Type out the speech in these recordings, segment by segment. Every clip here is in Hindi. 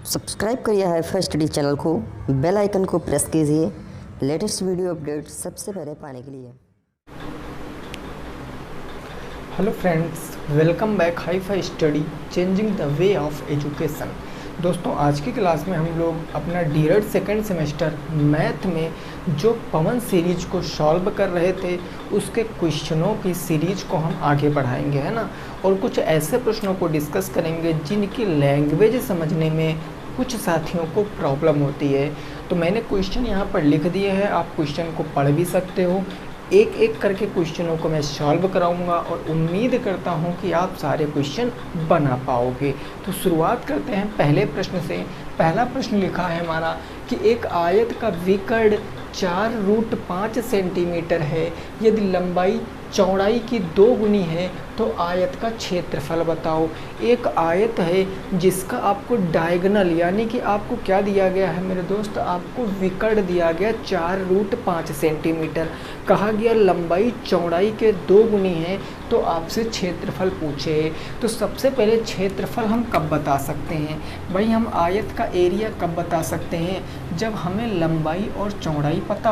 सब्सक्राइब करिए हाईफाई स्टडी चैनल को, बेल आइकन को प्रेस कीजिए लेटेस्ट वीडियो अपडेट सबसे पहले पाने के लिए। Hello friends, welcome back hifi study changing the way of education. दोस्तों, आज की क्लास में हम लोग अपना डीएड सेकेंड सेमेस्टर मैथ में जो पवन सीरीज को सॉल्व कर रहे थे उसके क्वेश्चनों की सीरीज को हम आगे बढ़ाएंगे, है ना। और कुछ ऐसे प्रश्नों को डिस्कस करेंगे जिनकी लैंग्वेज समझने में कुछ साथियों को प्रॉब्लम होती है। तो मैंने क्वेश्चन यहाँ पर लिख दिए हैं, आप क्वेश्चन को पढ़ भी सकते हो। एक एक करके क्वेश्चनों को मैं सॉल्व कराऊंगा और उम्मीद करता हूं कि आप सारे क्वेश्चन बना पाओगे। तो शुरुआत करते हैं पहले प्रश्न से। पहला प्रश्न लिखा है हमारा कि एक आयत का विकर्ण 4√5 सेंटीमीटर है। यदि लंबाई चौड़ाई की 2 गुनी है तो आयत का क्षेत्रफल बताओ। एक आयत है जिसका आपको डायगोनल यानी कि आपको क्या दिया गया है मेरे दोस्त, आपको विकर्ण दिया गया 4√5 सेंटीमीटर। कहा गया लंबाई चौड़ाई के 2 गुनी है तो आपसे क्षेत्रफल पूछे। तो सबसे पहले क्षेत्रफल हम कब बता सकते हैं भाई? हम आयत का एरिया कब बता सकते हैं? जब हमें लंबाई और चौड़ाई पता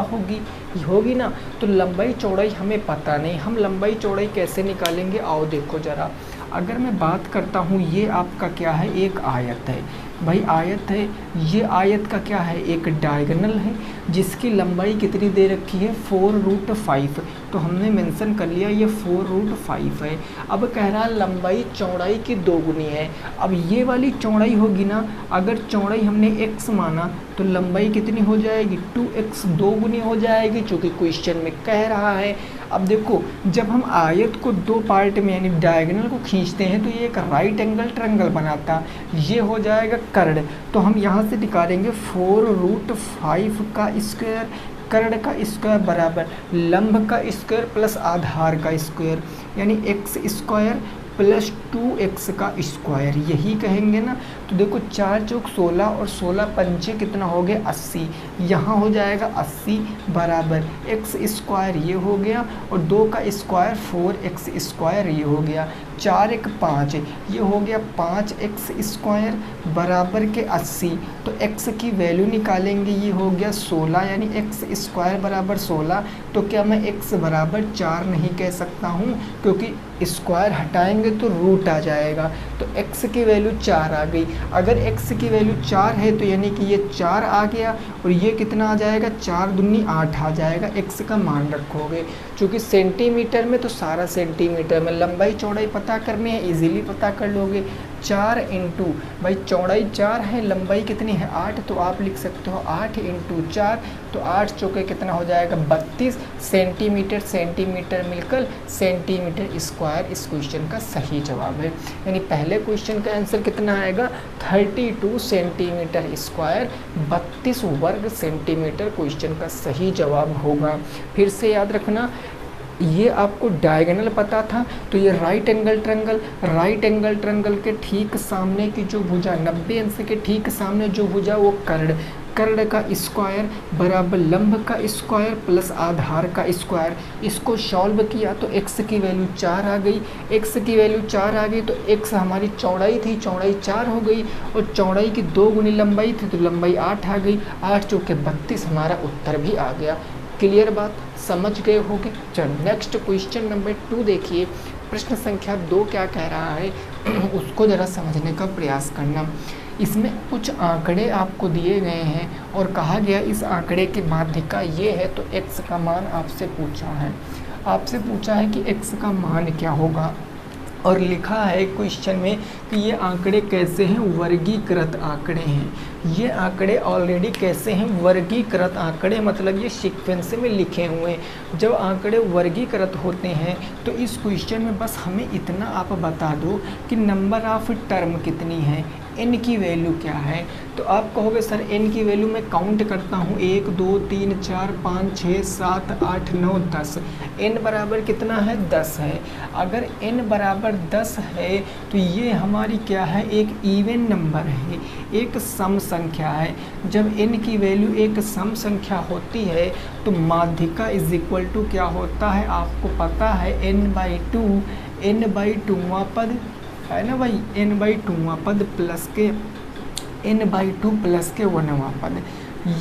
होगी ना। तो लंबाई चौड़ाई हमें पता नहीं, हम लंबाई चौड़ाई कैसे निकालेंगे? आओ देखो ज़रा। अगर मैं बात करता हूँ, ये आपका क्या है, एक आयत है भाई, आयत है। ये आयत का क्या है, एक डायगोनल है जिसकी लंबाई कितनी दे रखी है, 4√5। तो हमने मेंशन कर लिया ये 4√5 है। अब कह रहा है लंबाई चौड़ाई की 2 गुनी है। अब ये वाली चौड़ाई होगी ना, अगर चौड़ाई हमने x माना तो लंबाई कितनी हो जाएगी, 2x 2 गुनी हो जाएगी, चूँकि क्वेश्चन में कह रहा है। अब देखो, जब हम आयत को 2 पार्ट में यानी डायगोनल को खींचते हैं तो ये एक राइट एंगल ट्रायंगल बनाता, ये हो जाएगा कर्ण। तो हम यहाँ से निकालेंगे 4√5 का स्क्वायर, कर्ण का स्क्वायर बराबर लंब का स्क्वायर प्लस आधार का स्क्वायर, यानी x स्क्वायर प्लस 2x का स्क्वायर, यही कहेंगे ना। तो देखो 4 चौक 16 और 16 पंचे कितना हो गया, 80। यहाँ हो जाएगा 80 बराबर x स्क्वायर ये हो गया और 2 का स्क्वायर 4x स्क्वायर ये हो गया, 4 1 5 ये हो गया 5x स्क्वायर बराबर के 80। तो x की वैल्यू निकालेंगे, ये हो गया 16 यानी x स्क्वायर बराबर 16। तो क्या मैं x बराबर 4 नहीं कह सकता हूँ? क्योंकि स्क्वायर हटाएंगे तो रूट आ जाएगा। तो x की वैल्यू 4 आ गई। अगर x की वैल्यू 4 है तो यानी कि ये 4 आ गया और ये कितना आ जाएगा, 4 दूनी 8 आ जाएगा। x का मान रखोगे, चूँकि सेंटीमीटर में तो सारा सेंटीमीटर में, लंबाई चौड़ाई पता करनी है इजीली पता कर लोगे। 4 इंटू भाई चौड़ाई 4 है, लंबाई कितनी है 8, तो आप लिख सकते हो 8 इंटू 4, तो 8 चौके कितना हो जाएगा 32 सेंटीमीटर। सेंटीमीटर मिलकर सेंटीमीटर स्क्वायर इस क्वेश्चन का सही जवाब है। यानी पहले क्वेश्चन का आंसर कितना आएगा, 32 सेंटीमीटर स्क्वायर, 32 वर्ग सेंटीमीटर क्वेश्चन का सही जवाब होगा। फिर से याद रखना, ये आपको डायगोनल पता था तो ये राइट एंगल ट्रायंगल के ठीक सामने की जो भुजा 90 अंश के ठीक सामने जो भुजा वो कर्ण का स्क्वायर बराबर लंब का स्क्वायर प्लस आधार का स्क्वायर। इसको सॉल्व किया तो x की वैल्यू 4 आ गई। x की वैल्यू 4 आ गई तो x हमारी चौड़ाई थी, चौड़ाई 4 हो गई और चौड़ाई की 2 गुनी लंबाई थी तो लंबाई 8 आ गई। 8 चौके 32 हमारा उत्तर भी आ गया। क्लियर बात, समझ गए होगे। चलो नेक्स्ट क्वेश्चन नंबर 2 देखिए। प्रश्न संख्या 2 क्या कह रहा है उसको ज़रा समझने का प्रयास करना। इसमें कुछ आंकड़े आपको दिए गए हैं और कहा गया इस आंकड़े की माध्यिका ये है, तो x का मान आपसे पूछा है कि x का मान क्या होगा। और लिखा है क्वेश्चन में कि ये आंकड़े कैसे हैं, वर्गीकृत आंकड़े हैं। ये आंकड़े ऑलरेडी कैसे हैं, वर्गीकृत आंकड़े, मतलब ये सीक्वेंस में लिखे हुए हैं। जब आंकड़े वर्गीकृत होते हैं तो इस क्वेश्चन में बस हमें इतना आप बता दो कि नंबर ऑफ टर्म कितनी है, n की वैल्यू क्या है। तो आप कहोगे सर n की वैल्यू मैं काउंट करता हूँ 1 2 3 4 5 6 7 8 9 10। n बराबर कितना है, 10 है। अगर n बराबर 10 है तो ये हमारी क्या है, एक इवन नंबर है, एक सम संख्या है। जब n की वैल्यू एक सम संख्या होती है तो माध्यिका इज इक्वल टू क्या होता है, आपको पता है n/2, n/2वां पद है ना भाई, n/2वां पद प्लस के n/2 प्लस के 1वां पद।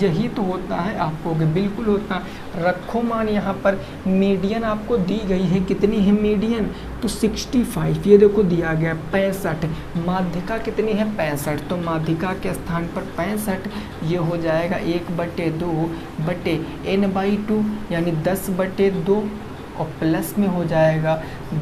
यही तो होता है, आप कहोगे बिल्कुल होता है। रखो मान यहाँ पर, मीडियन आपको दी गई है, कितनी है मीडियन, तो 65, ये देखो दिया गया 65। माध्यिका कितनी है 65, तो माध्यिका के स्थान पर 65, ये हो जाएगा 1/2 बटे n/2 यानी 10/2 और प्लस में हो जाएगा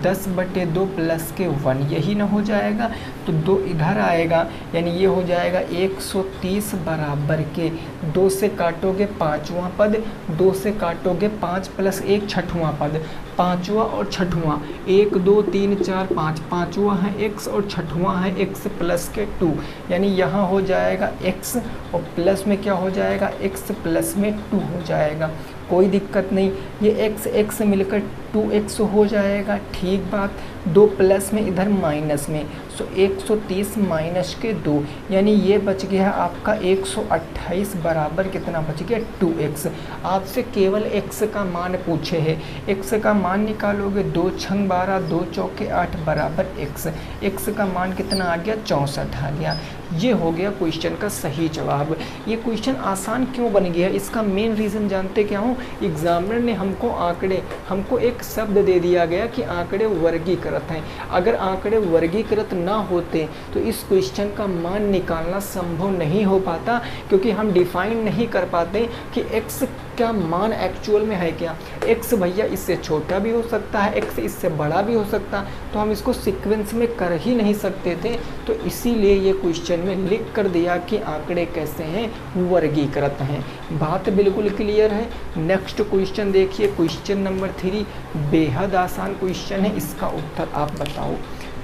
10/2 प्लस के 1, यही ना हो जाएगा। तो 2 इधर आएगा यानी ये हो जाएगा 130 बराबर के 2 से काटोगे 5वां पद, 2 से काटोगे 5 प्लस 1 छठवां पद, 5वां और छठवां 1 2 3 4 5, 5वां है x और छठवां है x प्लस के 2, यानी यहाँ हो जाएगा x और प्लस में क्या हो जाएगा x प्लस में 2 हो जाएगा। कोई दिक्कत नहीं, ये x मिलकर 2x हो जाएगा, ठीक बात। 2 प्लस में इधर माइनस में, सो 130 माइनस के 2 यानी ये बच गया आपका 128 बराबर कितना बच गया 2x। आपसे केवल x का मान पूछे है, x का मान निकालोगे 2 छंग 12 2 चौके 8 बराबर x का मान कितना आ गया 64 आ गया। ये हो गया क्वेश्चन का सही जवाब। ये क्वेश्चन आसान क्यों बन गया, इसका मेन रीज़न जानते क्या हूँ, एग्जामिनर ने हमको एक शब्द दे दिया गया कि आंकड़े वर्गीकृत हैं। अगर आंकड़े वर्गीकृत ना होते तो इस क्वेश्चन का मान निकालना संभव नहीं हो पाता, क्योंकि हम डिफाइन नहीं कर पाते कि x का मान एक्चुअल में है क्या। x भैया इससे छोटा भी हो सकता है, x इससे बड़ा भी हो सकता, तो हम इसको सीक्वेंस में कर ही नहीं सकते थे। तो इसीलिए ये क्वेश्चन में लिख कर दिया कि आंकड़े कैसे हैं, वर्गीकृत हैं। बात बिल्कुल क्लियर है। नेक्स्ट क्वेश्चन देखिए, क्वेश्चन नंबर 3 बेहद आसान क्वेश्चन है, इसका उत्तर आप बताओ।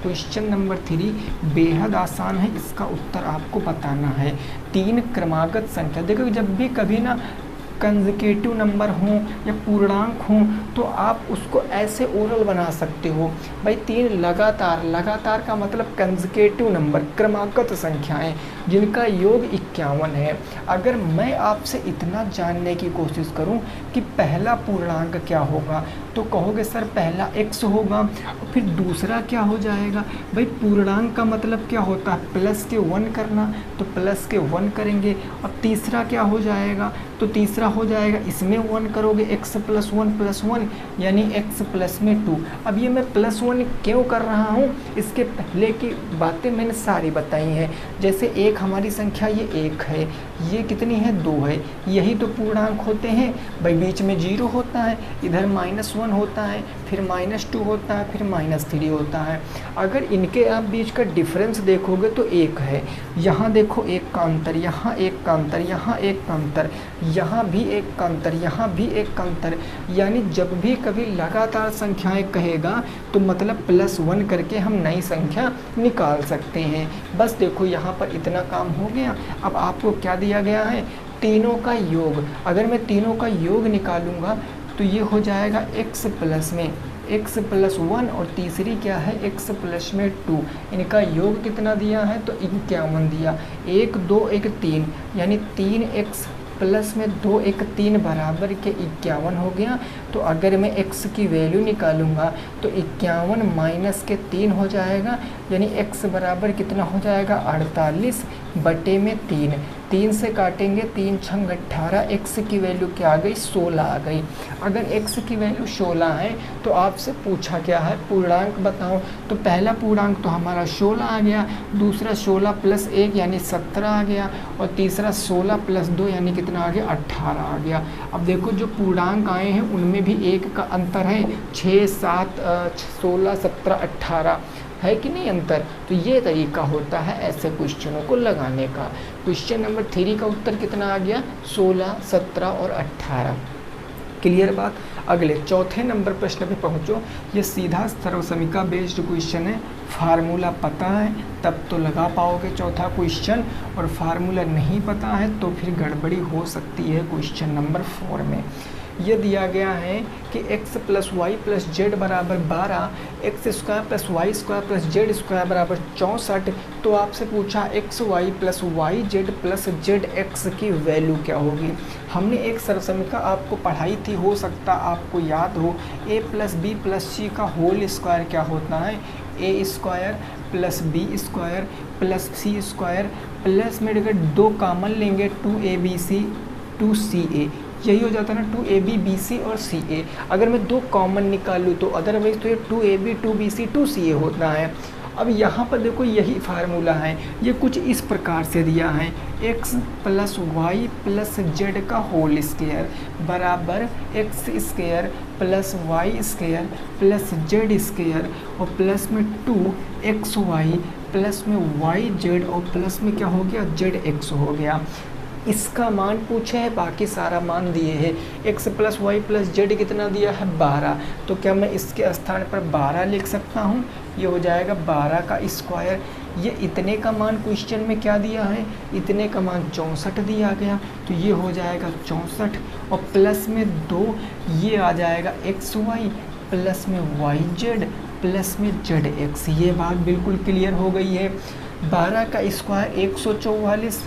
क्वेश्चन नंबर 3 बेहद आसान है, इसका उत्तर आपको बताना है। 3 क्रमागत संख्या, देखो जब भी कभी ना कंसेक्यूटिव नंबर हों या पूर्णांक हों तो आप उसको ऐसे ओरल बना सकते हो भाई। 3 लगातार का मतलब कंसेक्यूटिव नंबर, क्रमागत संख्याएं जिनका योग 51 है। अगर मैं आपसे इतना जानने की कोशिश करूं कि पहला पूर्णांक क्या होगा, तो कहोगे सर पहला x होगा, फिर दूसरा क्या हो जाएगा भाई। पूर्णांक का मतलब क्या होता है, प्लस के 1 करना, तो प्लस के 1 करेंगे। अब तीसरा क्या हो जाएगा, तो तीसरा हो जाएगा इसमें 1 करोगे, x प्लस 1 यानी x प्लस में 2। अब ये मैं प्लस 1 क्यों कर रहा हूँ, इसके पहले की बातें मैंने सारी बताई हैं। जैसे एक हमारी संख्या ये 1 है, ये कितनी है 2 है, यही तो पूर्णांक होते हैं भाई। बीच में 0 होता है, इधर -1 होता है, फिर -2 होता है, फिर -3 होता है। अगर इनके आप बीच का डिफरेंस देखोगे तो 1 है, यहाँ देखो 1 का अंतर, यहाँ 1 का अंतर, यहाँ 1 का अंतर, यहाँ भी 1 का अंतर, यहाँ भी 1 का अंतर। यानी जब भी कभी लगातार संख्याएं कहेगा तो मतलब +1 करके हम नई संख्या निकाल सकते हैं। बस देखो यहाँ पर इतना काम हो गया। अब आपको क्या दिया गया है, तीनों का योग। अगर मैं तीनों का योग निकालूंगा तो ये हो जाएगा x प्लस में x प्लस 1 और तीसरी क्या है x प्लस में 2। इनका योग कितना दिया है, तो 51 दिया। 1 2 1 3 यानी 3x प्लस में 2 1 3 बराबर के 51 हो गया। तो अगर मैं x की वैल्यू निकालूंगा तो 51 माइनस के 3 हो जाएगा, यानी x बराबर कितना हो जाएगा 48 बटे में 3 से काटेंगे 3 छंग 18, x की वैल्यू क्या आ गई 16 आ गई। अगर x की वैल्यू 16 है तो आपसे पूछा क्या है, पूर्णांक बताओ। तो पहला पूर्णांक तो हमारा 16 आ गया, दूसरा 16 प्लस 1 यानी 17 आ गया, और तीसरा 16 प्लस 2 यानी कितना आ गया 18 आ गया। अब देखो जो पूर्णांक आए हैं उनमें भी 1 का अंतर है, 6 7 16 17 18 है कि नहीं अंतर। तो ये तरीका होता है ऐसे क्वेश्चनों को लगाने का। क्वेश्चन नंबर 3 का उत्तर कितना आ गया 16 17 और 18। क्लियर बात। अगले चौथे नंबर प्रश्न पे पहुँचो। ये सीधा सर्वसमीका बेस्ड क्वेश्चन है, फार्मूला पता है तब तो लगा पाओगे चौथा क्वेश्चन, और फार्मूला नहीं पता है तो फिर गड़बड़ी हो सकती है क्वेश्चन नंबर 4 में। ये दिया गया है कि x plus y plus z बराबर 12, x square plus y square plus z square बराबर 64। तो आपसे पूछा x y plus y z plus z x की वैल्यू क्या होगी। हमने एक सर्वसमीका आपको पढ़ाई थी, हो सकता आपको याद हो, a plus B plus C का होल स्क्वायर क्या होता है, A square plus B square plus C square plus में अगर 2 कॉमन लेंगे 2abc 2ca, यही हो जाता है ना 2ab bc और ca। अगर मैं 2 कॉमन निकालूँ तो अदरवाइज तो ये 2ab 2bc 2ca होता है। अब यहाँ पर देखो यही फार्मूला है, ये कुछ इस प्रकार से दिया है x plus y plus z का होल स्क्वायर बराबर x square plus y square plus z square और प्लस में 2xy प्लस में वाई जेड और प्लस में क्या हो गया जेड एक्स हो गया। इसका मान पूछे है, बाकी सारा मान दिए हैं। x plus y plus z कितना दिया है 12, तो क्या मैं इसके स्थान पर 12 लिख सकता हूँ? ये हो जाएगा 12 का स्क्वायर। ये इतने का मान क्वेश्चन में क्या दिया है, इतने का मान 64 दिया गया, तो ये हो जाएगा 64 और प्लस में 2 ये आ जाएगा एक्स वाई प्लस में वाई जेड प्लस में जेड एक्स। ये बात बिल्कुल क्लियर हो गई है। 12 का स्क्वायर 144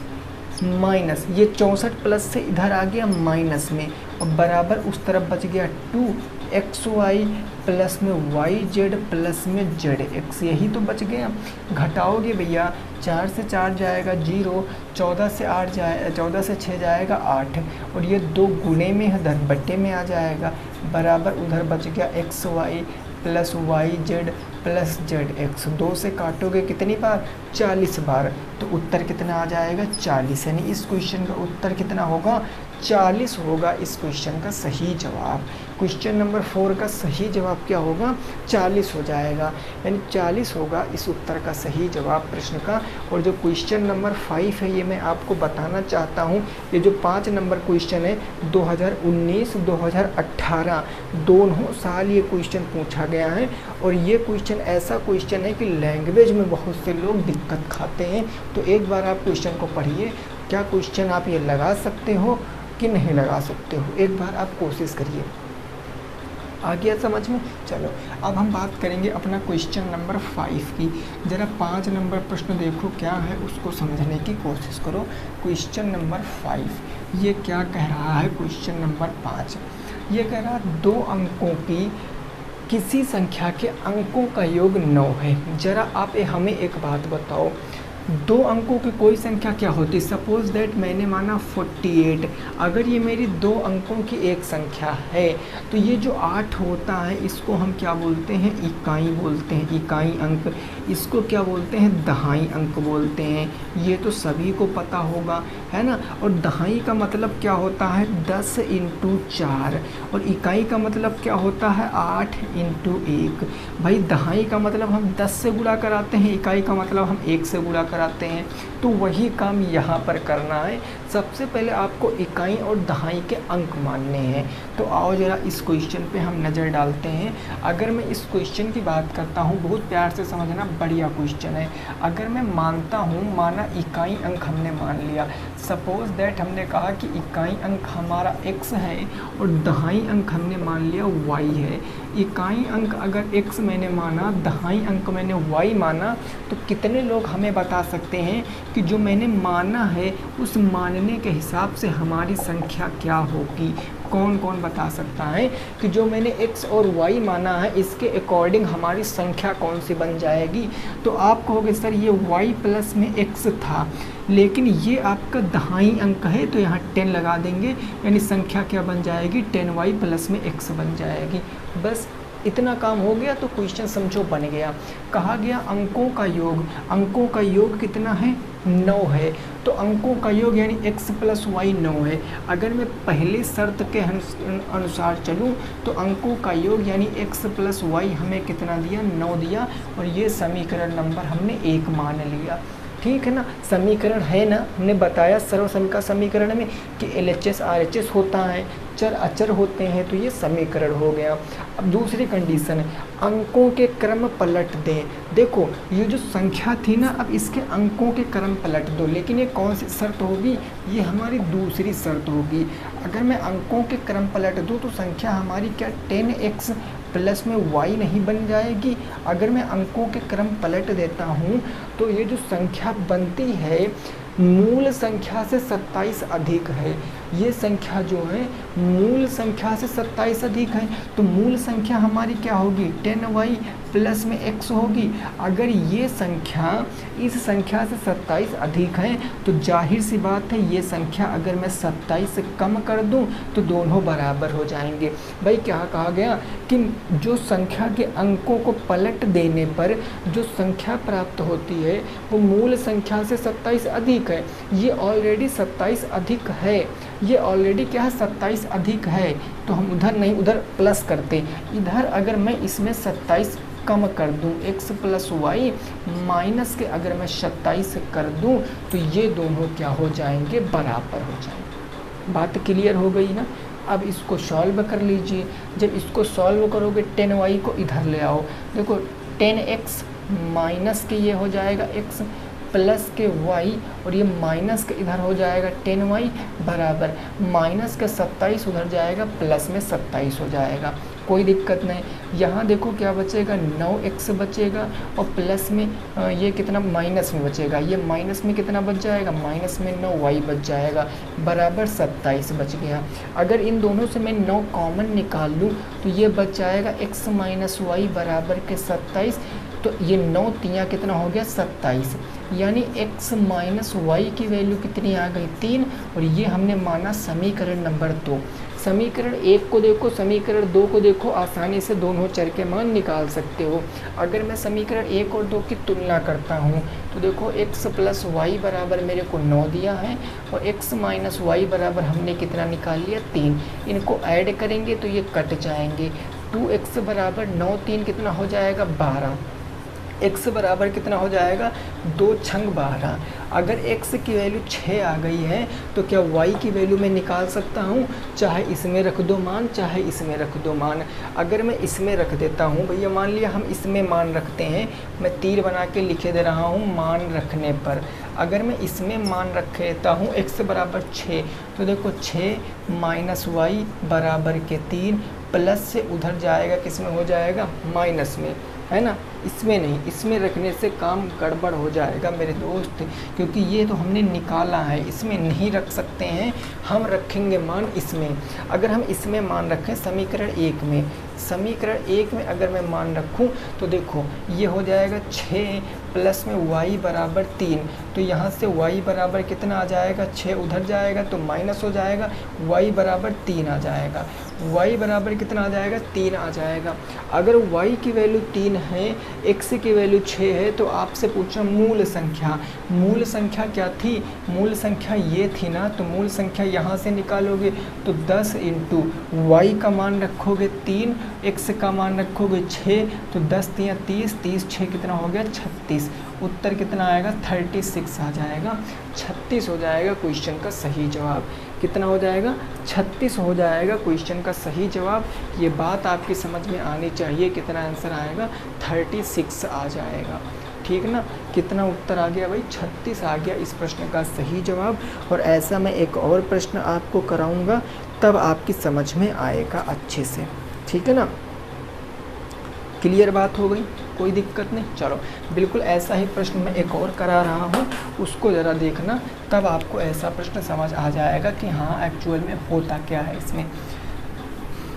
माइनस ये 64 प्लस से इधर आ गया माइनस में और बराबर उस तरफ बच गया 2xy प्लस में वाई जेड प्लस में जेड एक्स, यही तो बच गया। घटाओगे भैया 4 से 4 जाएगा 0, 14 से 8 जाए 14 से 6 जाएगा 8 और ये 2 गुणे में है, धन बट्टे में आ जाएगा बराबर उधर बच गया xy plus y z plus z x. 2 से काटोगे कितनी बार 40 बार, तो उत्तर कितना आ जाएगा 40, यानी इस क्वेश्चन का उत्तर कितना होगा 40 होगा इस क्वेश्चन का सही जवाब। क्वेश्चन नंबर 4 का सही जवाब क्या होगा 40 हो जाएगा, यानी 40 होगा इस उत्तर का सही जवाब प्रश्न का। और जो क्वेश्चन नंबर 5 है ये मैं आपको बताना चाहता हूँ, ये जो 5 नंबर क्वेश्चन है 2019-2018 दोनों साल ये क्वेश्चन पूछा गया है और ये क्वेश्चन ऐसा क्वेश्चन है कि लैंग्वेज में बहुत से लोग दिक्कत खाते हैं। तो एक बार आप क्वेश्चन को पढ़िए, क्या क्वेश्चन आप ये लगा सकते हो कि नहीं लगा सकते हो, एक बार आप कोशिश करिए। आ गया समझ में? चलो अब हम बात करेंगे अपना क्वेश्चन नंबर 5 की। ज़रा 5 नंबर प्रश्न देखो क्या है, उसको समझने की कोशिश करो। क्वेश्चन नंबर 5 ये क्या कह रहा है? क्वेश्चन नंबर 5 ये कह रहा है 2 अंकों की किसी संख्या के अंकों का योग 9 है। ज़रा आप हमें एक बात बताओ, 2 अंकों की कोई संख्या क्या होती है? सपोज दैट मैंने माना 48, अगर ये मेरी 2 अंकों की एक संख्या है तो ये जो 8 होता है इसको हम क्या बोलते हैं? इकाई बोलते हैं, इकाई अंक। इसको क्या बोलते हैं? दहाई अंक बोलते हैं। ये तो सभी को पता होगा, है ना। और दहाई का मतलब क्या होता है? 10 × 4 और इकाई का मतलब क्या होता है? 8 × 1। भाई दहाई का मतलब हम 10 से गुणा कराते हैं, इकाई का मतलब हम 1 से गुणा कराते हैं, तो वही काम यहाँ पर करना है। सबसे पहले आपको इकाई और दहाई के अंक मानने हैं। तो आओ जरा इस क्वेश्चन पे हम नज़र डालते हैं। अगर मैं इस क्वेश्चन की बात करता हूँ, बहुत प्यार से समझना, बढ़िया क्वेश्चन है। अगर मैं मानता हूँ, माना इकाई अंक हमने मान लिया, सपोज दैट हमने कहा कि इकाई अंक हमारा x है और दहाई अंक हमने मान लिया y है। इकाई अंक अगर x मैंने माना, दहाई अंक मैंने y माना, तो कितने लोग हमें बता सकते हैं कि जो मैंने माना है उस मानने के हिसाब से हमारी संख्या क्या होगी? कौन कौन बता सकता है कि जो मैंने x और y माना है इसके अकॉर्डिंग हमारी संख्या कौन सी बन जाएगी? तो आप कहोगे सर ये y प्लस में x था, लेकिन ये आपका दहाई अंक है तो यहाँ 10 लगा देंगे, यानी संख्या क्या बन जाएगी? 10y प्लस में x बन जाएगी। बस इतना काम हो गया, तो क्वेश्चन समझो बन गया। कहा गया अंकों का योग, अंकों का योग कितना है? 9 है। तो अंकों का योग यानी x प्लस वाई 9 है। अगर मैं पहले शर्त के अनुसार चलूँ तो अंकों का योग यानी x प्लस वाई हमें कितना दिया? 9 दिया, और ये समीकरण नंबर हमने 1 मान लिया। ठीक है ना, समीकरण है ना, हमने बताया सर्वसमीका समीकरण में कि LHS RHS होता है, चर अचर होते हैं, तो ये समीकरण हो गया। अब दूसरी कंडीशन है, अंकों के क्रम पलट दें। देखो ये जो संख्या थी ना, अब इसके अंकों के क्रम पलट दो, लेकिन ये कौन सी शर्त होगी? ये हमारी दूसरी शर्त होगी। अगर मैं अंकों के क्रम पलट दूँ तो संख्या हमारी क्या 10x प्लस में y नहीं बन जाएगी? अगर मैं अंकों के क्रम पलट देता हूँ तो ये जो संख्या बनती है मूल संख्या से 27 अधिक है। ये संख्या जो है मूल संख्या से 27 अधिक है, तो मूल संख्या हमारी क्या होगी? 10y प्लस में x होगी। अगर ये संख्या इस संख्या से 27 अधिक है तो जाहिर सी बात है ये संख्या अगर मैं 27 से कम कर दूं तो दोनों बराबर हो जाएंगे। भाई क्या कहा गया कि जो संख्या के अंकों को पलट देने पर जो संख्या प्राप्त होती है वो मूल संख्या से 27 अधिक है। ये ऑलरेडी 27 अधिक है, ये ऑलरेडी क्या है 27 अधिक है, तो हम उधर नहीं उधर प्लस करते। इधर अगर मैं इसमें 27 कम कर दूं x प्लस वाई माइनस के अगर मैं 27 कर दूं तो ये दोनों क्या हो जाएंगे, बराबर हो जाएंगे। बात क्लियर हो गई ना। अब इसको सॉल्व कर लीजिए। जब इसको सॉल्व करोगे 10y को इधर ले आओ। देखो 10x माइनस के ये हो जाएगा x प्लस के y और ये माइनस के इधर हो जाएगा 10y बराबर माइनस के 27 उधर जाएगा प्लस में 27 हो जाएगा। कोई दिक्कत नहीं। यहाँ देखो क्या बचेगा 9x बचेगा और प्लस में ये कितना माइनस में बचेगा, ये माइनस में कितना बच जाएगा, माइनस में 9y बच जाएगा बराबर 27 बच गया। अगर इन दोनों से मैं 9 कॉमन निकाल लूँ तो ये बच जाएगा x माइनस वाई बराबर के 27। तो ये 9 तियाँ कितना हो गया 27, यानी x माइनस वाई की वैल्यू कितनी आ गई 3। और ये हमने माना समीकरण नंबर 2। समीकरण 1 को देखो, समीकरण 2 को देखो, आसानी से दोनों चर के मान निकाल सकते हो। अगर मैं समीकरण 1 और 2 की तुलना करता हूँ तो देखो x प्लस वाई बराबर मेरे को 9 दिया है और x माइनस वाई बराबर हमने कितना निकाल लिया 3। इनको ऐड करेंगे तो ये कट जाएंगे। 2x बराबर 9 3 कितना हो जाएगा 12। x बराबर कितना हो जाएगा 2 छंग 12। अगर x की वैल्यू 6 आ गई है तो क्या y की वैल्यू मैं निकाल सकता हूँ, चाहे इसमें रख दो मान चाहे इसमें रख दो मान। अगर मैं इसमें रख देता हूँ, भैया मान लिया हम इसमें मान रखते हैं, मैं तीर बना के लिखे दे रहा हूँ मान रखने पर। अगर मैं इसमें मान रख देता हूँ x बराबर 6 तो देखो 6 माइनस वाई बराबर के 3 प्लस से उधर जाएगा किस में हो जाएगा माइनस में, है ना। इसमें नहीं, इसमें रखने से काम गड़बड़ हो जाएगा मेरे दोस्त, क्योंकि ये तो हमने निकाला है, इसमें नहीं रख सकते हैं। हम रखेंगे मान इसमें। अगर हम इसमें मान रखें समीकरण 1 में, समीकरण 1 में अगर मैं मान रखूं तो देखो ये हो जाएगा 6 प्लस में y बराबर 3। तो यहाँ से y बराबर कितना आ जाएगा 6 उधर जाएगा तो माइनस हो जाएगा, y बराबर 3 आ जाएगा। y बराबर कितना आ जाएगा 3 आ जाएगा। अगर y की वैल्यू 3 है, x की वैल्यू 6 है तो आपसे पूछा मूल संख्या। मूल संख्या क्या थी, मूल संख्या ये थी ना, तो मूल संख्या यहाँ से निकालोगे तो 10 इंटू वाई का मान रखोगे 3, x का मान रखोगे 6, तो 10 3 30, 30 6 कितना हो गया 36। उत्तर कितना आएगा 36 आ जाएगा। 36 हो जाएगा क्वेश्चन का सही जवाब। कितना हो जाएगा 36 हो जाएगा क्वेश्चन का सही जवाब। ये बात आपकी समझ में आनी चाहिए। कितना आंसर आएगा 36 आ जाएगा, ठीक ना। कितना उत्तर आ गया भाई 36 आ गया इस प्रश्न का सही जवाब। और ऐसा मैं एक और प्रश्न आपको कराऊंगा तब आपकी समझ में आएगा अच्छे से, ठीक है ना। क्लियर बात हो गई, कोई दिक्कत नहीं। चलो बिल्कुल ऐसा ही प्रश्न मैं एक और करा रहा हूँ, उसको ज़रा देखना, तब आपको ऐसा प्रश्न समझ आ जाएगा कि हाँ एक्चुअल में होता क्या है इसमें।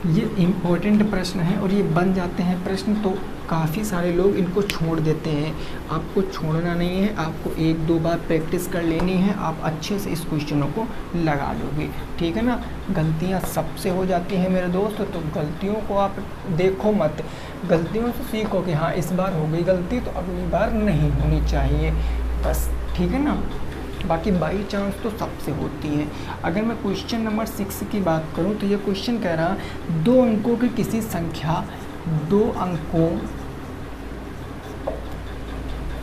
ये इम्पोर्टेंट प्रश्न है और ये बन जाते हैं प्रश्न तो काफ़ी सारे लोग इनको छोड़ देते हैं। आपको छोड़ना नहीं है, आपको 1-2 बार प्रैक्टिस कर लेनी है, आप अच्छे से इस क्वेश्चनों को लगा लोगे, ठीक है ना। गलतियाँ सबसे हो जाती हैं मेरे दोस्त, तो गलतियों को आप देखो मत, गलतियों से सीखो कि हाँ इस बार हो गई गलती तो अगली बार नहीं होनी चाहिए, बस, ठीक है ना। बाकी बाई चांस तो सबसे होती है। अगर मैं क्वेश्चन नंबर 6 की बात करूं तो ये क्वेश्चन कह रहा है 2 अंकों की किसी संख्या 2 अंकों,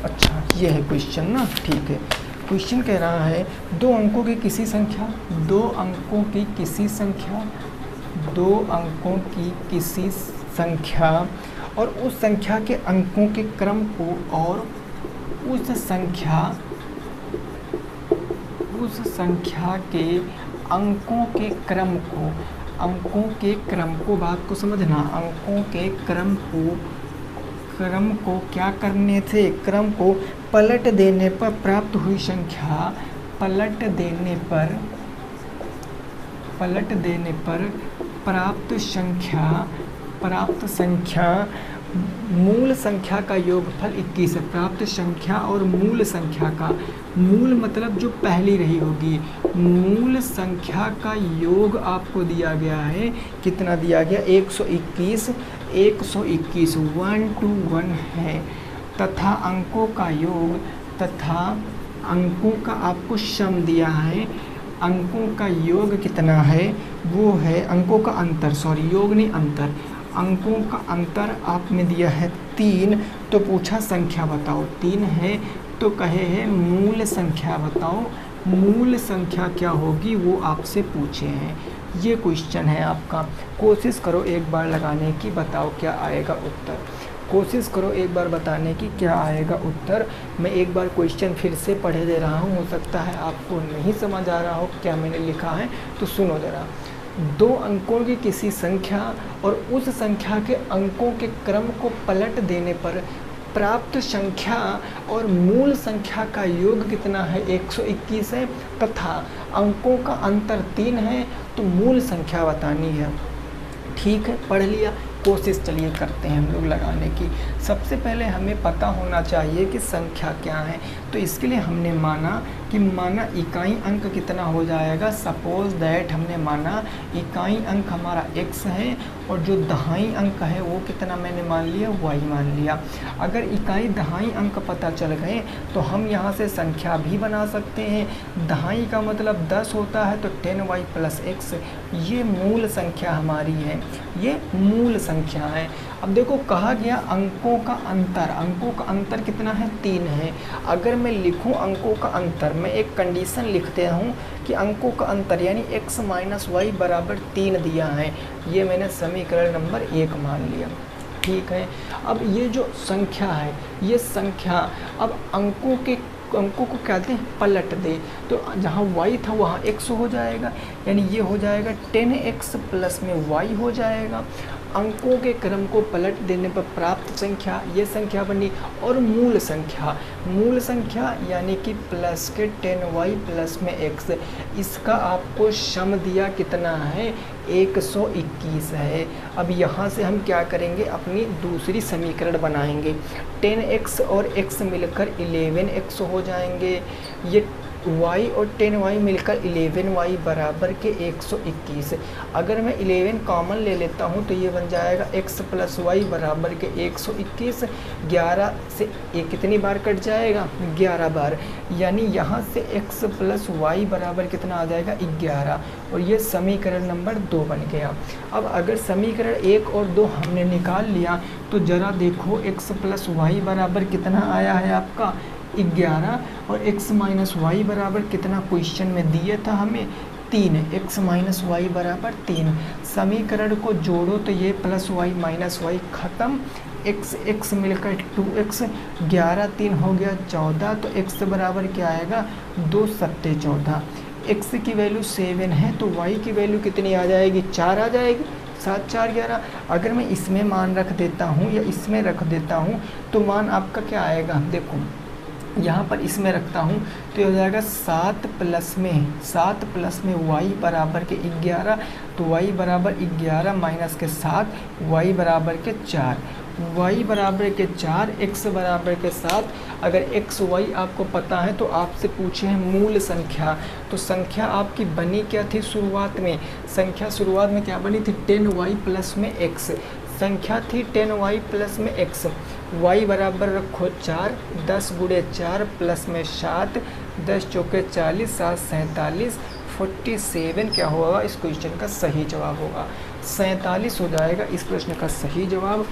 अच्छा ये है क्वेश्चन ना, ठीक है। क्वेश्चन कह रहा है 2 अंकों की किसी संख्या, 2 अंकों की किसी संख्या, 2 अंकों की किसी संख्या और उस संख्या के अंकों के क्रम को और उस संख्या के अंकों के क्रम को, अंकों के क्रम को, बात को समझना, अंकों के क्रम को क्या करने थे, क्रम को पलट देने पर प्राप्त हुई संख्या, पलट देने पर प्राप्त संख्या मूल संख्या का योगफल 21 है। प्राप्त संख्या और मूल संख्या का, मूल मतलब जो पहली रही होगी, मूल संख्या का योग आपको दिया गया है। कितना दिया गया? 121 121 है, तथा अंकों का योग, तथा अंकों का आपको सम दिया है। अंकों का योग कितना है? वो है अंकों का अंतर, सॉरी योग नहीं अंतर, अंकों का अंतर आपने दिया है 3। तो पूछा संख्या बताओ, 3 है तो कहे है मूल संख्या बताओ, मूल संख्या क्या होगी वो आपसे पूछे हैं। ये क्वेश्चन है आपका, कोशिश करो एक बार लगाने की, बताओ क्या आएगा उत्तर। कोशिश करो एक बार बताने की क्या आएगा उत्तर। मैं एक बार क्वेश्चन फिर से पढ़े दे रहा हूँ, हो सकता है आपको नहीं समझ आ रहा हो क्या मैंने लिखा है, तो सुनो ज़रा। 2 अंकों की किसी संख्या और उस संख्या के अंकों के क्रम को पलट देने पर प्राप्त संख्या और मूल संख्या का योग कितना है? 121 है, तथा अंकों का अंतर 3 है, तो मूल संख्या बतानी है। ठीक है, पढ़ लिया। कोशिश चलिए करते हैं हम लोग लगाने की। सबसे पहले हमें पता होना चाहिए कि संख्या क्या है। तो इसके लिए हमने माना इकाई अंक कितना हो जाएगा। सपोज दैट हमने माना इकाई अंक हमारा x है और जो दहाई अंक है वो कितना मैंने मान लिया? y मान लिया। अगर इकाई दहाई अंक पता चल गए तो हम यहाँ से संख्या भी बना सकते हैं। दहाई का मतलब 10 होता है, तो 10y + x, ये मूल संख्या हमारी है, ये मूल संख्या है। अब देखो कहा गया अंकों का अंतर, अंकों का अंतर कितना है? 3 है। अगर मैं लिखूं अंकों का अंतर, मैं एक कंडीशन लिखते हूं कि अंकों का अंतर यानी x - y = 3 दिया है, ये मैंने समीकरण नंबर 1 मान लिया। ठीक है, अब ये जो संख्या है, ये संख्या अब अंकों को कहते हैं पलट दे, तो जहाँ y था वहाँ x हो जाएगा, यानी ये हो जाएगा 10x प्लस में y हो जाएगा। अंकों के क्रम को पलट देने पर प्राप्त संख्या, ये संख्या बनी। और मूल संख्या यानी कि प्लस के 10y प्लस में x, इसका आपको सम दिया कितना है? 121 है। अब यहाँ से हम क्या करेंगे? अपनी दूसरी समीकरण बनाएंगे। 10x और x मिलकर 11x हो जाएंगे, ये y और 10y मिलकर 11y बराबर के 121। अगर मैं 11 कॉमन ले लेता हूँ तो ये बन जाएगा x + y बराबर के 121। 11 से ये कितनी बार कट जाएगा? 11 बार, यानी यहाँ से x + y बराबर कितना आ जाएगा? 11, और ये समीकरण नंबर 2 बन गया। अब अगर समीकरण 1 और 2 हमने निकाल लिया तो ज़रा देखो x + y बराबर कितना आया है आपका? 11, और x - y बराबर कितना क्वेश्चन में दिया था हमें? 3, x - y बराबर 3। समीकरण को जोड़ो तो ये +y - y खत्म, x मिलकर 2x, 11 3 हो गया 14, तो x बराबर क्या आएगा? 2 7 14। x की वैल्यू 7 है तो y की वैल्यू कितनी आ जाएगी? 4 आ जाएगी। 7 4 11। अगर मैं इसमें मान रख देता हूँ या इसमें रख देता हूँ तो मान आपका क्या आएगा? देखो यहाँ पर इसमें रखता हूँ तो हो जाएगा 7 प्लस में y बराबर के 11, तो y बराबर 11 माइनस के 7, y बराबर के 4, y बराबर के 4, x बराबर के 7। अगर x y आपको पता है तो आपसे पूछे हैं मूल संख्या, तो संख्या आपकी बनी क्या थी शुरुआत में? संख्या शुरुआत में क्या बनी थी? 10y प्लस में x, संख्या थी 10y प्लस में x। y बराबर रखो 4, 10 गुणे 4 प्लस में 7, 10 चौके 40, 7 47, 47 क्या होगा? इस क्वेश्चन का सही जवाब होगा 47 हो जाएगा इस प्रश्न का सही जवाब।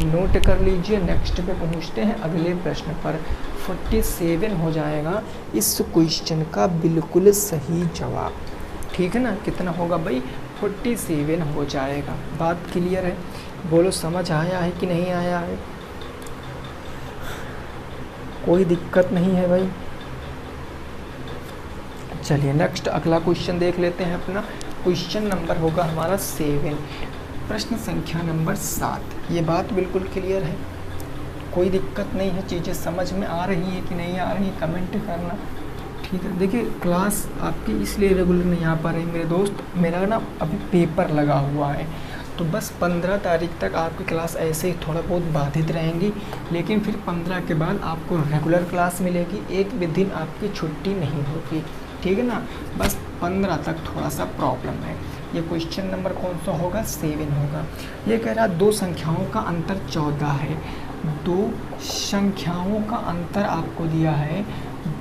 नोट कर लीजिए, नेक्स्ट पे पहुँचते हैं अगले प्रश्न पर। 47 हो जाएगा इस क्वेश्चन का बिल्कुल सही जवाब। ठीक है ना? कितना होगा भाई? 47 हो जाएगा। बात क्लियर है? बोलो समझ आया है कि नहीं आया है? कोई दिक्कत नहीं है भाई? चलिए नेक्स्ट अगला क्वेश्चन देख लेते हैं अपना। क्वेश्चन नंबर होगा हमारा 7, प्रश्न संख्या नंबर 7। ये बात बिल्कुल क्लियर है, कोई दिक्कत नहीं है? चीज़ें समझ में आ रही है कि नहीं आ रही, कमेंट करना। ठीक है, देखिए क्लास आपकी इसलिए रेगुलर नहीं आ पा रही मेरे दोस्त, मेरा ना अभी पेपर लगा हुआ है तो बस 15 तारीख तक आपकी क्लास ऐसे ही थोड़ा बहुत बाधित रहेंगी, लेकिन फिर 15 के बाद आपको रेगुलर क्लास मिलेगी, एक भी दिन आपकी छुट्टी नहीं होगी, ठीक है ना। बस 15 तक थोड़ा सा प्रॉब्लम है। ये क्वेश्चन नंबर कौन सा होगा, 7 होगा। ये कह रहा दो संख्याओं का अंतर 14 है। दो संख्याओं का अंतर आपको दिया है,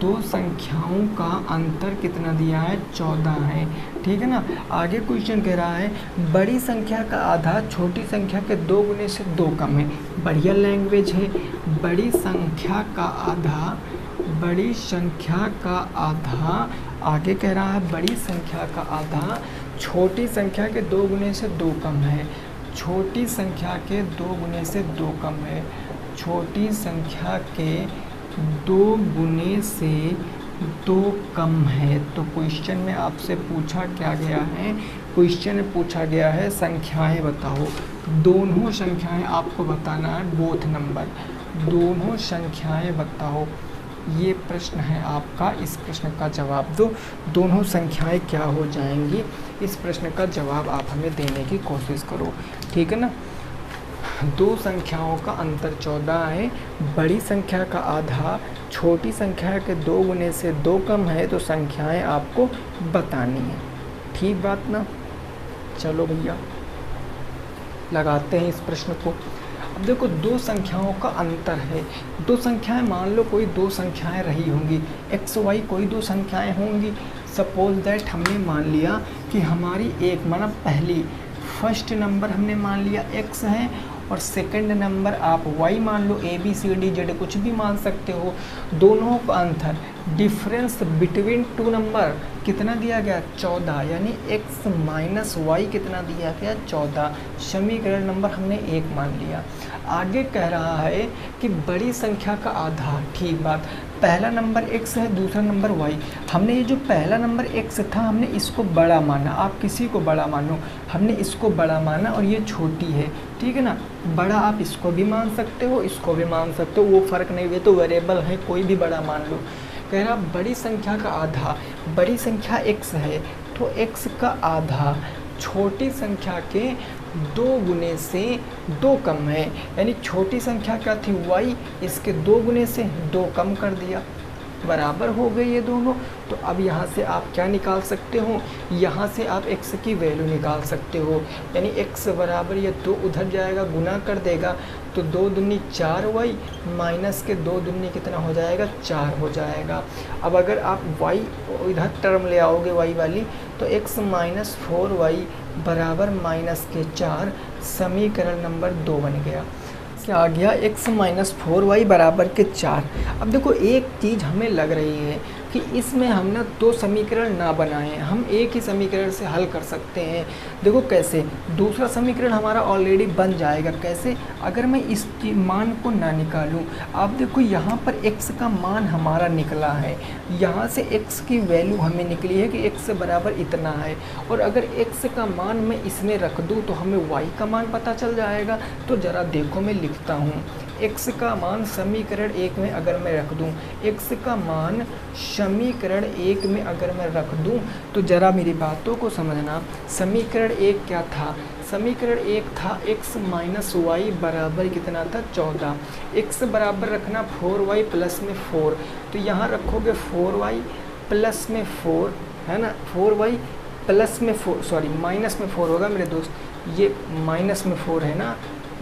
दो संख्याओं का अंतर कितना दिया है, 14 है, ठीक है ना। आगे क्वेश्चन कह रहा है बड़ी संख्या का आधा छोटी संख्या के 2 गुने से 2 कम है। बढ़िया लैंग्वेज है। बड़ी संख्या का आधा, बड़ी संख्या का आधा, आगे कह रहा है बड़ी संख्या का आधा छोटी संख्या के 2 गुने से 2 कम है। छोटी संख्या के 2 गुने से 2 कम है। छोटी संख्या के 2 गुने से 2 कम है। तो क्वेश्चन में आपसे पूछा क्या गया है, क्वेश्चन में पूछा गया है संख्याएं बताओ। दोनों संख्याएं आपको बताना है, बोथ नंबर, दोनों संख्याएं बताओ। ये प्रश्न है आपका, इस प्रश्न का जवाब दो। दोनों संख्याएं क्या हो जाएंगी, इस प्रश्न का जवाब आप हमें देने की कोशिश करो, ठीक है ना। दो संख्याओं का अंतर 14 है, बड़ी संख्या का आधा छोटी संख्या के 2 गुने से 2 कम है, तो संख्याएं आपको बतानी है, ठीक बात ना। चलो भैया लगाते हैं इस प्रश्न को। अब देखो दो संख्याओं का अंतर है, दो संख्याएं मान लो कोई दो संख्याएं रही होंगी, एक्स वाई कोई दो संख्याएं होंगी। सपोज दैट हमने मान लिया कि हमारी एक माना पहली फर्स्ट नंबर हमने मान लिया x है और सेकंड नंबर आप y मान लो, a b c d z कुछ भी मान सकते हो। दोनों का अंतर डिफरेंस बिटवीन टू नंबर कितना दिया गया, 14, यानी x माइनस वाई कितना दिया गया, 14। समीकरण नंबर हमने 1 मान लिया। आगे कह रहा है कि बड़ी संख्या का आधा, ठीक बात, पहला नंबर x है, दूसरा नंबर y। हमने ये जो पहला नंबर x था हमने इसको बड़ा माना, आप किसी को बड़ा मानो, हमने इसको बड़ा माना और ये छोटी है, ठीक है ना। बड़ा आप इसको भी मान सकते हो, इसको भी मान सकते हो, वो फ़र्क नहीं, ये तो वेरिएबल है, कोई भी बड़ा मान लो। कह रहा बड़ी संख्या का आधा, बड़ी संख्या x है तो x का आधा छोटी संख्या के 2 गुने से 2 कम है, यानी छोटी संख्या क्या थी y, इसके 2 गुने से 2 कम कर दिया, बराबर हो गए ये दोनों। तो अब यहाँ से आप क्या निकाल सकते हो, यहाँ से आप x की वैल्यू निकाल सकते हो, यानी x बराबर ये 2 उधर जाएगा, गुना कर देगा, तो 2 दूनी 4y माइनस के 2 दूनी कितना हो जाएगा, 4 हो जाएगा। अब अगर आप y इधर टर्म ले आओगे y वाली, तो x माइनस 4y बराबर माइनस के 4, समीकरण नंबर 2 बन गया। क्या आ गया, x माइनस 4y बराबर के 4। अब देखो एक चीज़ हमें लग रही है कि इसमें हम ना 2 समीकरण ना बनाएं, हम एक ही समीकरण से हल कर सकते हैं। देखो कैसे, दूसरा समीकरण हमारा ऑलरेडी बन जाएगा। कैसे, अगर मैं इस मान को ना निकालूं, आप देखो यहाँ पर x का मान हमारा निकला है, यहाँ से x की वैल्यू हमें निकली है कि x बराबर इतना है, और अगर x का मान मैं इसमें रख दूँ तो हमें y का मान पता चल जाएगा। तो ज़रा देखो मैं लिखता हूँ, x का मान समीकरण 1 में अगर मैं रख दूं, x का मान समीकरण 1 में अगर मैं रख दूं, तो ज़रा मेरी बातों को समझना। समीकरण 1 क्या था, समीकरण 1 था x माइनस वाई बराबर कितना था, 14। x बराबर रखना 4y प्लस में 4, तो यहाँ रखोगे 4y प्लस में 4, है ना, 4y प्लस में 4, सॉरी माइनस में 4 होगा मेरे दोस्त, ये माइनस में 4 है ना,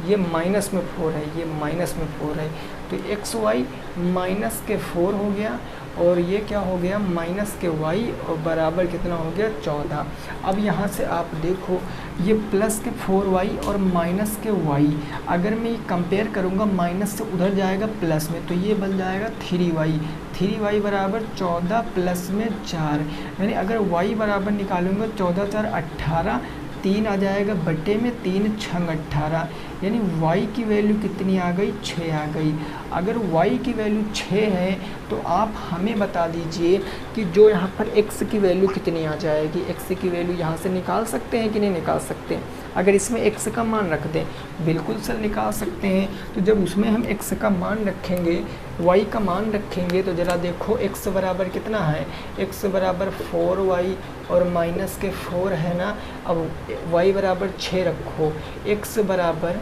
ये माइनस में 4 है, ये माइनस में 4 है, तो एक्स वाई माइनस के 4 हो गया, और ये क्या हो गया, माइनस के y, और बराबर कितना हो गया, 14। अब यहाँ से आप देखो ये प्लस के 4y और माइनस के y, अगर मैं ये कंपेयर करूँगा, माइनस से उधर जाएगा प्लस में, तो ये बन जाएगा 3y, 3y बराबर 14 प्लस में 4, यानी अगर y बराबर निकालूंगा 14 4 18, 3 आ जाएगा बट्टे में, 3 6 18, यानी y की वैल्यू कितनी आ गई, 6 आ गई। अगर y की वैल्यू 6 है तो आप हमें बता दीजिए कि जो यहाँ पर x की वैल्यू कितनी आ जाएगी। x की वैल्यू यहाँ से निकाल सकते हैं कि नहीं निकाल सकते? अगर इसमें x का मान रख दें, बिल्कुल सर निकाल सकते हैं। तो जब उसमें हम x का मान रखेंगे, y का मान रखेंगे, तो ज़रा देखो x बराबर कितना है, x बराबर 4y और माइनस के 4 है ना। अब y बराबर 6 रखो, x बराबर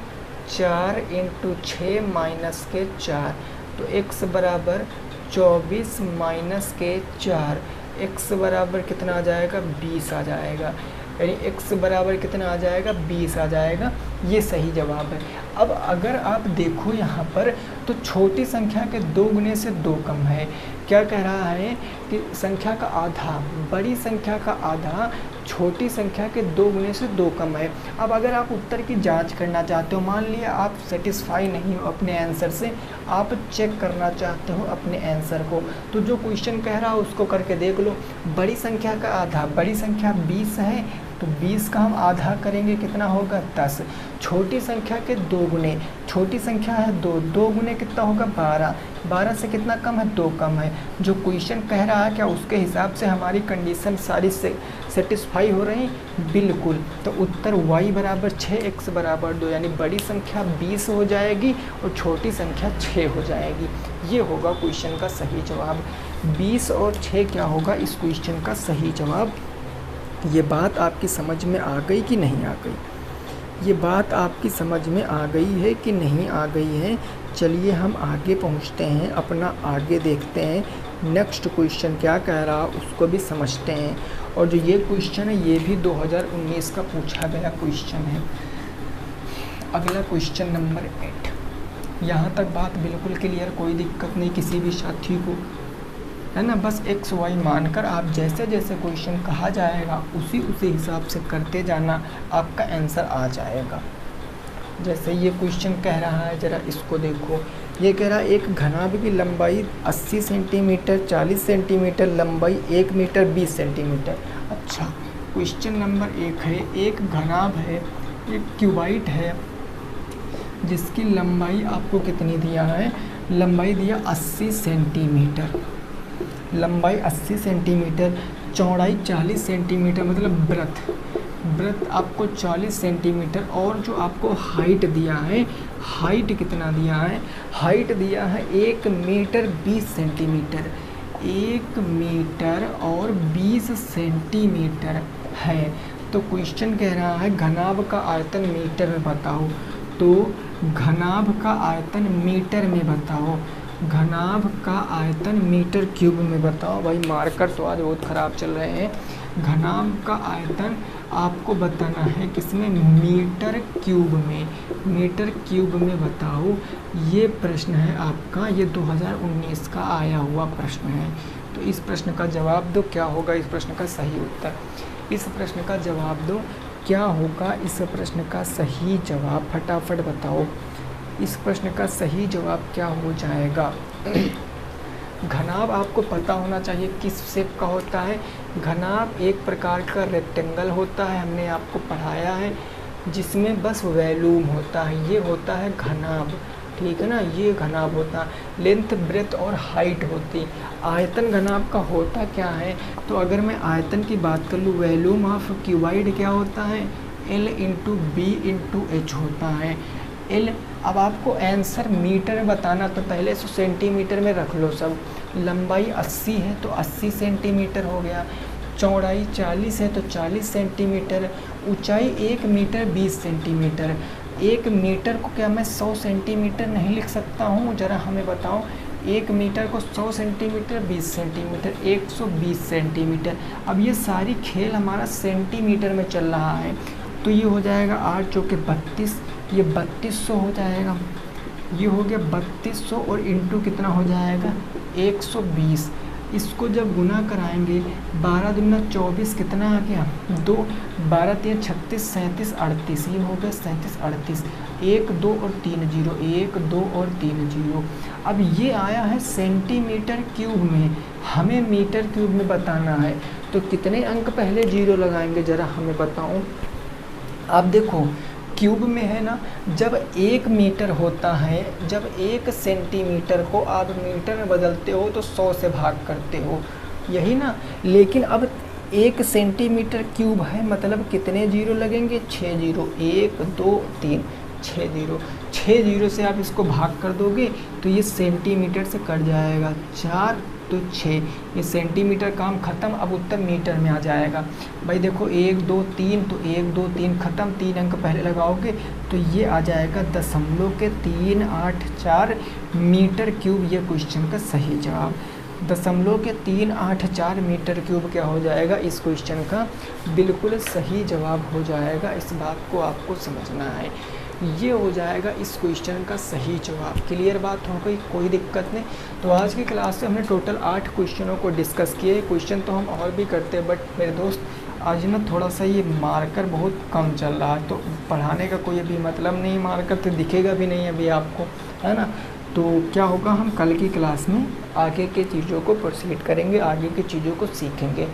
4 इंटू 6 माइनस के 4, तो x बराबर 24 माइनस के 4, x बराबर कितना आ जाएगा, 20 आ जाएगा। यानी x बराबर कितना आ जाएगा, 20 आ जाएगा। ये सही जवाब है। अब अगर आप देखो यहाँ पर, तो छोटी संख्या के 2 गुने से 2 कम है। क्या कह रहा है कि संख्या का आधा, बड़ी संख्या का आधा छोटी संख्या के 2 गुने से 2 कम है। अब अगर आप उत्तर की जांच करना चाहते हो, मान लिया आप सेटिस्फाई नहीं हो अपने आंसर से, आप चेक करना चाहते हो अपने आंसर को, तो जो क्वेश्चन कह रहा है उसको करके देख लो। बड़ी संख्या का आधा, बड़ी संख्या 20 है, तो 20 का हम आधा करेंगे, कितना होगा, 10। छोटी संख्या के 2 गुने, छोटी संख्या है 2, 2 गुने कितना होगा, 12। 12 से कितना कम है, 2 कम है। जो क्वेश्चन कह रहा है क्या उसके हिसाब से हमारी कंडीशन सारी से सेटिस्फाई हो रही, बिल्कुल। तो उत्तर y बराबर 6 x बराबर 2, यानी बड़ी संख्या 20 हो जाएगी और छोटी संख्या 6 हो जाएगी। ये होगा क्वेश्चन का सही जवाब। 20 और 6 क्या होगा इस क्वेश्चन का सही जवाब। ये बात आपकी समझ में आ गई कि नहीं आ गई? ये बात आपकी समझ में आ गई है कि नहीं आ गई है? चलिए हम आगे पहुंचते हैं, अपना आगे देखते हैं। नेक्स्ट क्वेश्चन क्या कह रहा उसको भी समझते हैं। और जो ये क्वेश्चन है ये भी 2019 का पूछा गया क्वेश्चन है। अगला क्वेश्चन नंबर 8। यहाँ तक बात बिल्कुल क्लियर, कोई दिक्कत नहीं किसी भी साथी को, है ना। बस x y मानकर आप जैसे जैसे क्वेश्चन कहा जाएगा उसी हिसाब से करते जाना, आपका आंसर आ जाएगा। जैसे ये क्वेश्चन कह रहा है, ज़रा इसको देखो। ये कह रहा है एक घनाभ की लंबाई 80 सेंटीमीटर, 40 सेंटीमीटर, लंबाई 1 मीटर 20 सेंटीमीटर। अच्छा, क्वेश्चन नंबर 1 है, एक घनाभ है, एक क्यूबाइट है जिसकी लंबाई आपको कितनी दिया है, लंबाई दिया 80 सेंटीमीटर, लंबाई 80 सेंटीमीटर, चौड़ाई 40 सेंटीमीटर, मतलब ब्रेथ आपको 40 सेंटीमीटर, और जो आपको हाइट दिया है, हाइट कितना दिया है, हाइट दिया है 1 मीटर 20 सेंटीमीटर, 1 मीटर और 20 सेंटीमीटर है। तो क्वेश्चन कह रहा है घनाभ का आयतन मीटर में बताओ। तो घनाभ का आयतन मीटर में बताओ, घनाभ का आयतन मीटर क्यूब में बताओ। भाई मार्कर तो आज बहुत ख़राब चल रहे हैं। घनाभ का आयतन आपको बताना है किसमें, मीटर क्यूब में, मीटर क्यूब में बताओ। ये प्रश्न है आपका, ये 2019 का आया हुआ प्रश्न है। तो इस प्रश्न का जवाब दो, क्या होगा इस प्रश्न का सही उत्तर। इस प्रश्न का जवाब दो, क्या होगा इस प्रश्न का सही जवाब, फटाफट बताओ। इस प्रश्न का सही जवाब क्या हो जाएगा। घनाभ आपको पता होना चाहिए किस शेप का होता है। घनाभ एक प्रकार का रेक्टेंगल होता है, हमने आपको पढ़ाया है, जिसमें बस वॉल्यूम होता है, ये होता है घनाभ, ठीक है ना, ये घनाभ होता है। लेंथ, ब्रेथ और हाइट होती। आयतन घनाभ का होता क्या है, तो अगर मैं आयतन की बात कर लूँ, वॉल्यूम ऑफ क्यूबाइड क्या होता है, L into b into h होता है। L, अब आपको आंसर मीटर में बताना तो पहले 100 सेंटीमीटर में रख लो सब। लंबाई 80 है तो 80 सेंटीमीटर हो गया, चौड़ाई 40 है तो 40 सेंटीमीटर, ऊंचाई 1 मीटर 20 सेंटीमीटर। 1 मीटर को क्या मैं 100 सेंटीमीटर नहीं लिख सकता हूँ, ज़रा हमें बताओ। 1 मीटर को 100 सेंटीमीटर 20 सेंटीमीटर 120 सेंटीमीटर। अब ये सारी खेल हमारा सेंटीमीटर में चल रहा है, तो ये हो जाएगा 8 चौके 32, ये 3200 हो जाएगा, ये हो गया 3200 और इंटू कितना हो जाएगा 120। इसको जब गुना कराएंगे 12 दूना 24, कितना आ गया 2, 12 3 36 37 38, ये हो गया 37 38, 1 2 और 3 0, 1 2 और 3 0। अब ये आया है सेंटीमीटर क्यूब में, हमें मीटर क्यूब में बताना है, तो कितने अंक पहले जीरो लगाएंगे ज़रा हमें बताओ। आप देखो क्यूब में है ना, जब 1 मीटर होता है, जब 1 सेंटीमीटर को आप मीटर में बदलते हो तो 100 से भाग करते हो, यही ना। लेकिन अब 1 सेंटीमीटर क्यूब है, मतलब कितने जीरो लगेंगे? 6 जीरो, 1 2 3, 6 जीरो। 6 जीरो से आप इसको भाग कर दोगे तो ये सेंटीमीटर से कट जाएगा, 4 तो 6, ये सेंटीमीटर काम ख़त्म। अब उत्तर मीटर में आ जाएगा। भाई देखो 1 2 3, तो 1 2 3 ख़त्म, 3 अंक पहले लगाओगे तो ये आ जाएगा 0.384 मीटर क्यूब, ये क्वेश्चन का सही जवाब। 0.384 मीटर क्यूब क्या हो जाएगा? इस क्वेश्चन का बिल्कुल सही जवाब हो जाएगा। इस बात को आपको समझना है, ये हो जाएगा इस क्वेश्चन का सही जवाब। क्लियर बात हो गई, कोई दिक्कत नहीं। तो आज की क्लास में हमने टोटल 8 क्वेश्चनों को डिस्कस किए। क्वेश्चन तो हम और भी करते हैं, बट मेरे दोस्त आज ना थोड़ा सा ये मार्कर बहुत कम चल रहा है, तो पढ़ाने का कोई अभी मतलब नहीं, मार्कर तो दिखेगा भी नहीं अभी आपको, है ना। तो क्या होगा, हम कल की क्लास में आगे के चीज़ों को प्रोसीड करेंगे, आगे की चीज़ों को सीखेंगे।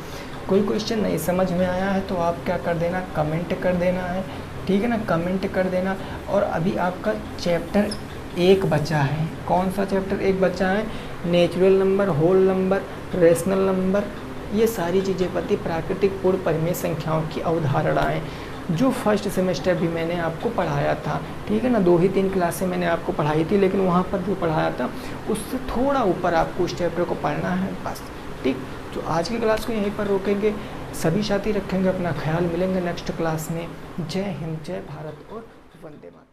कोई क्वेश्चन नहीं समझ में आया है तो आप क्या कर देना, कमेंट कर देना है, ठीक है ना, कमेंट कर देना। और अभी आपका चैप्टर 1 बचा है। कौन सा चैप्टर 1 बचा है? Natural number, whole number, rational number, ये सारी चीज़ें पति, प्राकृतिक पूर्ण परिमेय संख्याओं की अवधारणाएं, जो फर्स्ट सेमेस्टर भी मैंने आपको पढ़ाया था, ठीक है ना। 2 ही 3 क्लासें मैंने आपको पढ़ाई थी, लेकिन वहाँ पर जो पढ़ाया था उससे थोड़ा ऊपर आपको उस चैप्टर को पढ़ना है बस, ठीक। तो आज की क्लास को यहीं पर रोकेंगे, सभी साथी रखेंगे अपना ख्याल। मिलेंगे नेक्स्ट क्लास में। जय हिंद, जय भारत और वंदे मातरम।